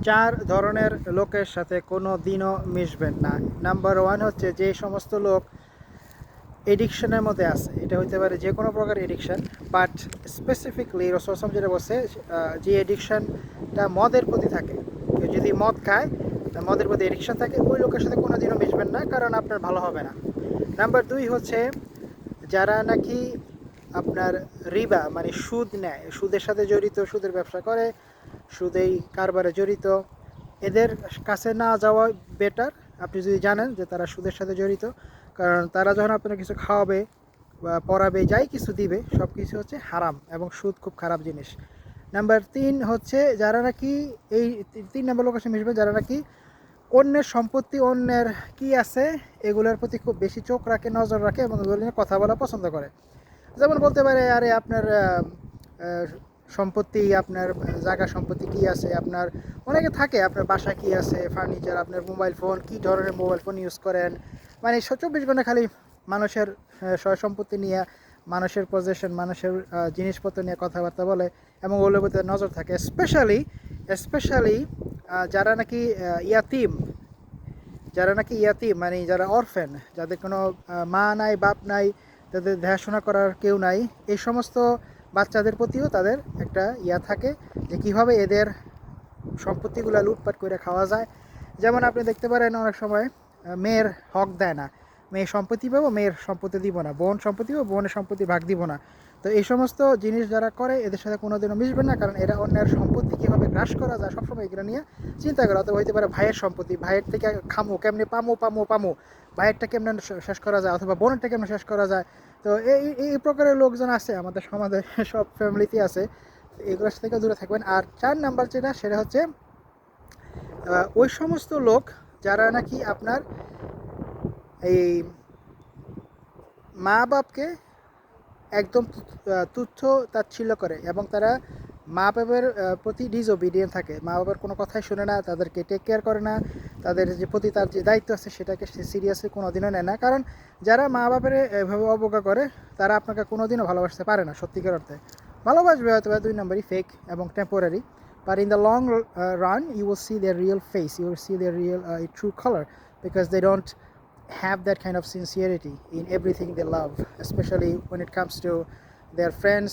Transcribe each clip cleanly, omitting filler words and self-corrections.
চার ধরনের লোকের সাথে কোনো দিনও মিশবেন না। নাম্বার ওয়ান হচ্ছে যে সমস্ত লোক এডিকশনের মধ্যে আছে। এটা হইতে পারে যে কোনো প্রকার এডিকশন, বাট স্পেসিফিকলি রসম যেটা বলছে, যে এডিকশনটা মদের প্রতি থাকে, কেউ যদি মদ খায়, মদের প্রতি এডিকশন থাকে, ওই লোকের সাথে কোনো দিনও মিশবেন না, কারণ আপনার ভালো হবে না। নাম্বার দুই হচ্ছে যারা নাকি আপনার রিবা মানে সুদ নেয়, সুদের সাথে জড়িত, সুদের ব্যবসা করে, সুদেই কারবারে জড়িত, এদের কাছে না যাওয়া বেটার। আপনি যদি জানেন যে তারা সুদের সাথে জড়িত, কারণ তারা যখন আপনার কিছু খাওয়াবে বা পড়াবে, যাই কিছু দিবে, সব কিছু হচ্ছে হারাম, এবং সুদ খুব খারাপ জিনিস। নাম্বার তিন হচ্ছে যারা নাকি এই 3 নম্বর লোকের সাথে মিশবে, যারা নাকি অন্যের সম্পত্তি, অন্যের কি আছে, এগুলোর প্রতি খুব বেশি চোখ রাখে, নজর রাখে, এবং এগুলো নিয়ে কথা বলা পছন্দ করে। যেমন বলতে পারে, আরে আপনার সম্পত্তি, আপনার জায়গা সম্পত্তি কি আছে, আপনার অনেকে থাকে, আপনার বাসা কি আছে, ফার্নিচার, আপনার মোবাইল ফোন, কি ধরনের মোবাইল ফোন ইউজ করেন, মানে 24 ঘন্টা খালি মানুষের সয় সম্পত্তি নিয়ে, মানুষের পজেশন, মানুষের জিনিসপত্র নিয়ে কথাবার্তা বলে, এবং ওগুলোর প্রতি নজর থাকে। স্পেশালি যারা নাকি ইয়াতিম, মানে যারা অরফেন, যাদের কোনো মা নাই, বাপ নাই, তাদের দেখাশোনা করার কেউ নাই, এই সমস্ত বাচ্চাদের প্রতিও তাদের একটা থাকে, যে কীভাবে এদের সম্পত্তিগুলো লুটপাট করে খাওয়া যায়। যেমন আপনি দেখতে পারেন অনেক সময় মেয়ের হক দেয় না, মেয়ে সম্পত্তি পাবো, মেয়ের সম্পত্তি দিব না, বোন সম্পত্তি পাবো, বোনের সম্পত্তি ভাগ দিব না। তো এই সমস্ত জিনিস যারা করে, এদের সাথে কোনোদিনও মিশবেন না, কারণ এরা অন্যের সম্পত্তি কীভাবে গ্রাস করা যায় সবসময় এগুলো নিয়ে চিন্তা করে। অথবা হইতে পারে ভাইয়ের সম্পত্তি, ভাইয়ের থেকে খামো কেমনি, পামো, ভাইয়েরটা কেমনে শেষ করা যায়, অথবা বোনেরটা কেমনে শেষ করা যায়। তো এই এই প্রকারের লোকজন আছে আমাদের সমাজে, সব ফ্যামিলিতে আছে। এগুলোর থেকে দূরে থাকবেন। আর 4 নাম্বার যেটা, সেটা হচ্ছে ওই সমস্ত লোক যারা নাকি আপনার এই মা বাপকে একদম তুচ্ছ তাচ্ছিল্য করে, এবং তারা মা বাবার প্রতি ডিসওবিডিয়েন্ট থাকে, মা বাবার কোনো কথাই শোনে না, তাদেরকে টেক কেয়ার করে না, তাদের যে প্রতি তার যে দায়িত্ব আছে সেটাকে সে সিরিয়াসলি কোনো দিনও নেয় না। কারণ যারা মা বাবার এভাবে অবজ্ঞা করে, তারা আপনাকে কোনো দিনও ভালোবাসতে পারে না সত্যিকার অর্থে। ভালোবাসবে হয়তো 2 নম্বরই ফেক এবং temporary, but in the long run you will see their real face, you will see their real true color, because they don't have that kind of sincerity in everything they love, especially when it comes to their friends,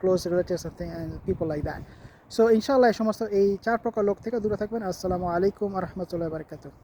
close relatives and people like that. So inshallah এই সমস্ত এই 4 প্রকার লোক থেকে দূরে থাকবেন। আসসালামু আলাইকুম ওয়া রাহমাতুল্লাহি ওয়া বারাকাতুহু।